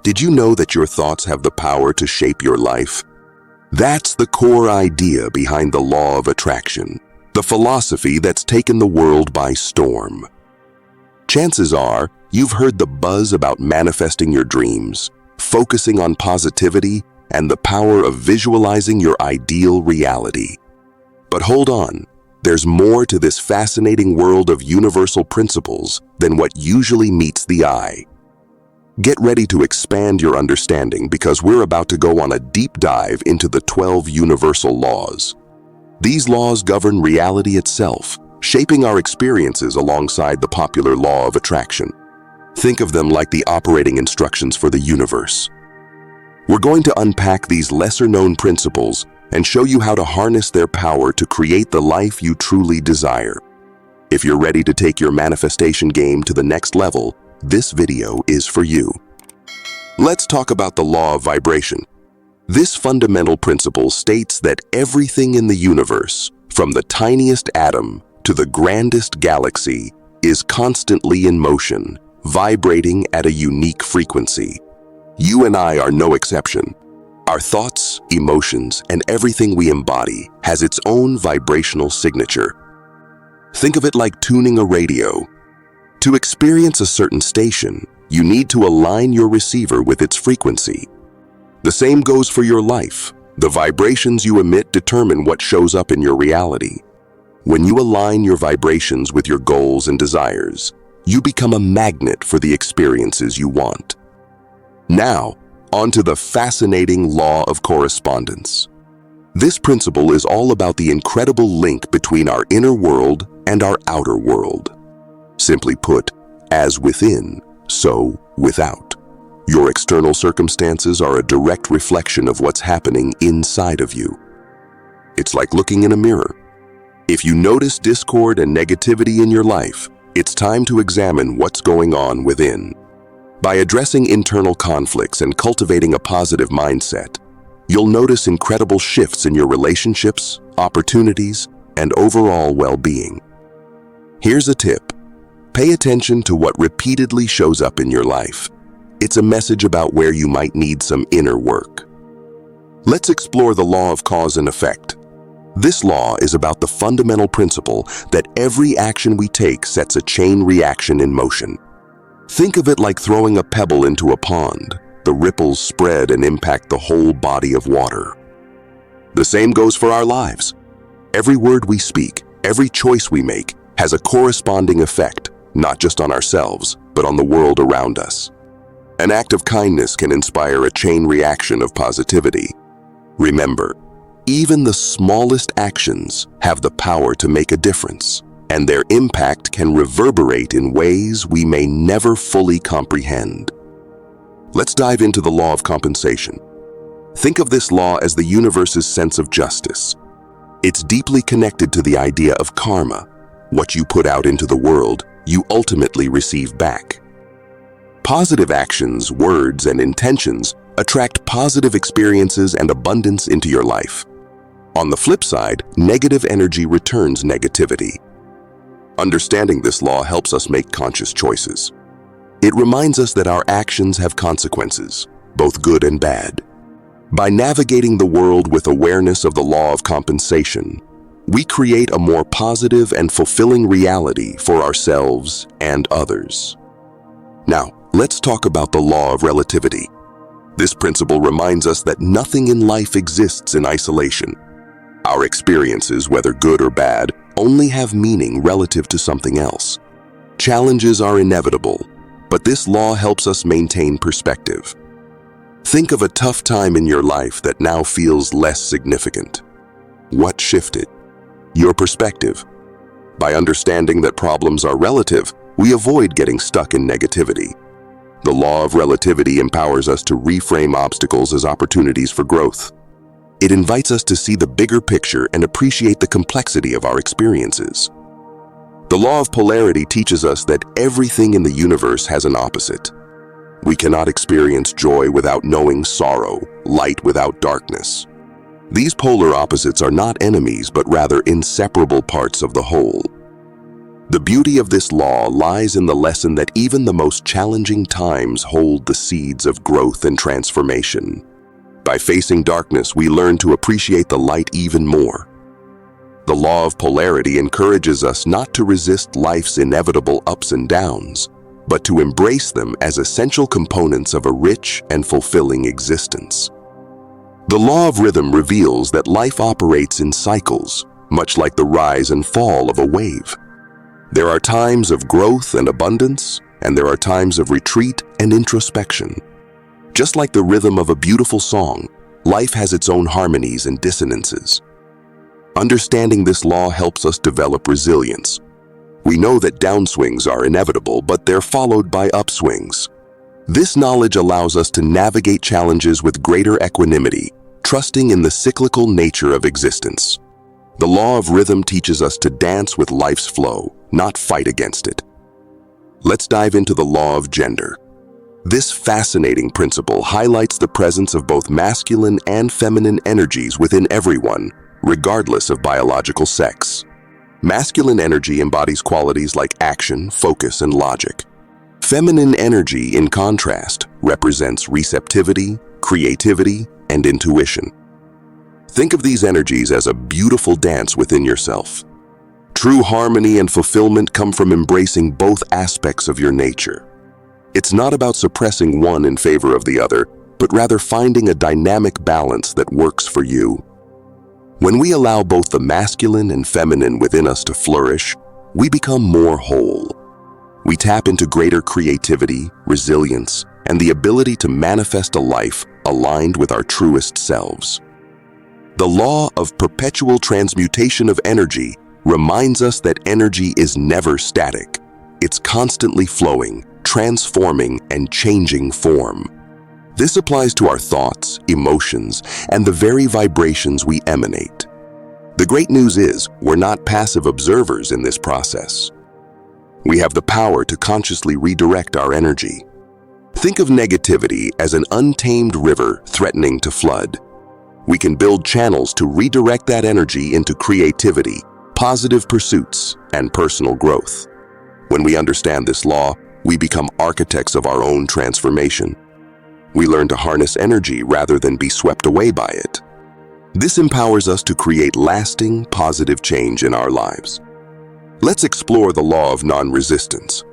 Did you know that your thoughts have the power to shape your life? That's the core idea behind the law of attraction, the philosophy that's taken the world by storm. Chances are, you've heard the buzz about manifesting your dreams, focusing on positivity, and the power of visualizing your ideal reality. But hold on, there's more to this fascinating world of universal principles than what usually meets the eye. Get ready to expand your understanding because we're about to go on a deep dive into the 12 universal laws. These laws govern reality itself, shaping our experiences alongside the popular law of attraction. Think of them like the operating instructions for the universe. We're going to unpack these lesser-known principles and show you how to harness their power to create the life you truly desire. If you're ready to take your manifestation game to the next level, this video is for you. Let's talk about the law of vibration. This fundamental principle states that everything in the universe, from the tiniest atom to the grandest galaxy, is constantly in motion, vibrating at a unique frequency. You and I are no exception. Our thoughts, emotions, and everything we embody has its own vibrational signature. Think of it like tuning a radio. To experience a certain station, you need to align your receiver with its frequency. The same goes for your life. The vibrations you emit determine what shows up in your reality. When you align your vibrations with your goals and desires, you become a magnet for the experiences you want. Now, onto the fascinating Law of Correspondence. This principle is all about the incredible link between our inner world and our outer world. Simply put, as within, so without. Your external circumstances are a direct reflection of what's happening inside of you. It's like looking in a mirror. If you notice discord and negativity in your life, it's time to examine what's going on within. By addressing internal conflicts and cultivating a positive mindset, you'll notice incredible shifts in your relationships, opportunities, and overall well-being. Here's a tip. Pay attention to what repeatedly shows up in your life. It's a message about where you might need some inner work. Let's explore the law of cause and effect. This law is about the fundamental principle that every action we take sets a chain reaction in motion. Think of it like throwing a pebble into a pond. The ripples spread and impact the whole body of water. The same goes for our lives. Every word we speak, every choice we make, has a corresponding effect, not just on ourselves, but on the world around us. An act of kindness can inspire a chain reaction of positivity. Remember, even the smallest actions have the power to make a difference, and their impact can reverberate in ways we may never fully comprehend. Let's dive into the law of compensation. Think of this law as the universe's sense of justice. It's deeply connected to the idea of karma. What you put out into the world, you ultimately receive back. Positive actions, words, and intentions attract positive experiences and abundance into your life. On the flip side, negative energy returns negativity. Understanding this law helps us make conscious choices. It reminds us that our actions have consequences, both good and bad. By navigating the world with awareness of the law of compensation, we create a more positive and fulfilling reality for ourselves and others. Now, let's talk about the law of relativity. This principle reminds us that nothing in life exists in isolation. Our experiences, whether good or bad, only have meaning relative to something else. Challenges are inevitable, but this law helps us maintain perspective. Think of a tough time in your life that now feels less significant. What shifted? Your perspective. By understanding that problems are relative, we avoid getting stuck in negativity. The law of relativity empowers us to reframe obstacles as opportunities for growth. It invites us to see the bigger picture and appreciate the complexity of our experiences. The law of polarity teaches us that everything in the universe has an opposite. We cannot experience joy without knowing sorrow, light without darkness. These polar opposites are not enemies, but rather inseparable parts of the whole. The beauty of this law lies in the lesson that even the most challenging times hold the seeds of growth and transformation. By facing darkness, we learn to appreciate the light even more. The law of polarity encourages us not to resist life's inevitable ups and downs, but to embrace them as essential components of a rich and fulfilling existence. The law of rhythm reveals that life operates in cycles, much like the rise and fall of a wave. There are times of growth and abundance, and there are times of retreat and introspection. Just like the rhythm of a beautiful song, life has its own harmonies and dissonances. Understanding this law helps us develop resilience. We know that downswings are inevitable, but they're followed by upswings. This knowledge allows us to navigate challenges with greater equanimity, trusting in the cyclical nature of existence. The law of rhythm teaches us to dance with life's flow, not fight against it. Let's dive into the law of gender. This fascinating principle highlights the presence of both masculine and feminine energies within everyone, regardless of biological sex. Masculine energy embodies qualities like action, focus, and logic. Feminine energy, in contrast, represents receptivity, creativity, and intuition. Think of these energies as a beautiful dance within yourself. True harmony and fulfillment come from embracing both aspects of your nature. It's not about suppressing one in favor of the other, but rather finding a dynamic balance that works for you. When we allow both the masculine and feminine within us to flourish, we become more whole. We tap into greater creativity, resilience, and the ability to manifest a life aligned with our truest selves. The law of perpetual transmutation of energy reminds us that energy is never static. It's constantly flowing, transforming, and changing form. This applies to our thoughts, emotions, and the very vibrations we emanate. The great news is, we're not passive observers in this process. We have the power to consciously redirect our energy. Think of negativity as an untamed river threatening to flood. We can build channels to redirect that energy into creativity, positive pursuits, and personal growth. When we understand this law, we become architects of our own transformation. We learn to harness energy rather than be swept away by it. This empowers us to create lasting, positive change in our lives. Let's explore the law of non-resistance.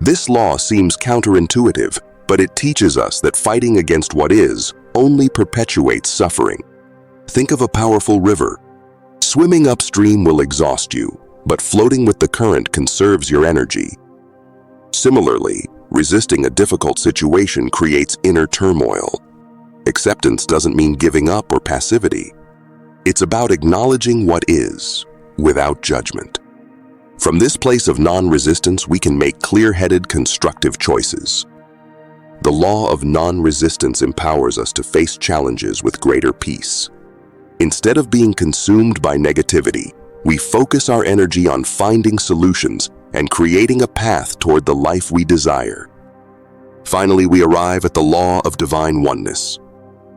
This law seems counterintuitive, but it teaches us that fighting against what is only perpetuates suffering. Think of a powerful river. Swimming upstream will exhaust you, but floating with the current conserves your energy. Similarly, resisting a difficult situation creates inner turmoil. Acceptance doesn't mean giving up or passivity. It's about acknowledging what is, without judgment. From this place of non-resistance, we can make clear-headed, constructive choices. The law of non-resistance empowers us to face challenges with greater peace. Instead of being consumed by negativity, we focus our energy on finding solutions and creating a path toward the life we desire. Finally, we arrive at the law of divine oneness.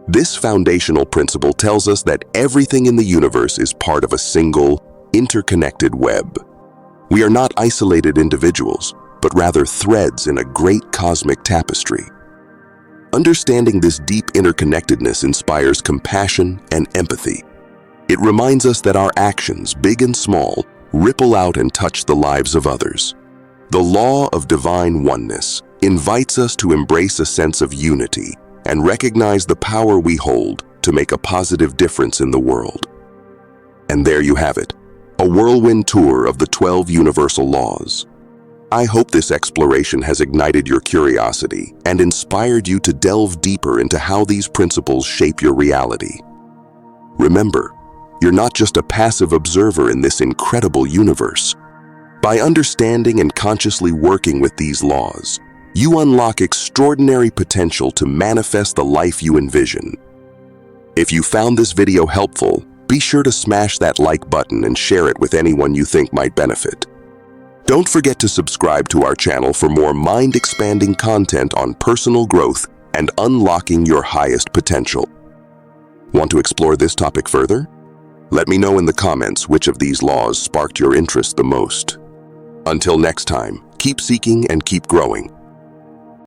This foundational principle tells us that everything in the universe is part of a single, interconnected web. We are not isolated individuals, but rather threads in a great cosmic tapestry. Understanding this deep interconnectedness inspires compassion and empathy. It reminds us that our actions, big and small, ripple out and touch the lives of others. The law of divine oneness invites us to embrace a sense of unity and recognize the power we hold to make a positive difference in the world. And there you have it, a whirlwind tour of the 12 universal laws. I hope this exploration has ignited your curiosity and inspired you to delve deeper into how these principles shape your reality. Remember, you're not just a passive observer in this incredible universe. By understanding and consciously working with these laws, you unlock extraordinary potential to manifest the life you envision. If you found this video helpful, be sure to smash that like button and share it with anyone you think might benefit. Don't forget to subscribe to our channel for more mind-expanding content on personal growth and unlocking your highest potential. Want to explore this topic further? Let me know in the comments which of these laws sparked your interest the most. Until next time, keep seeking and keep growing.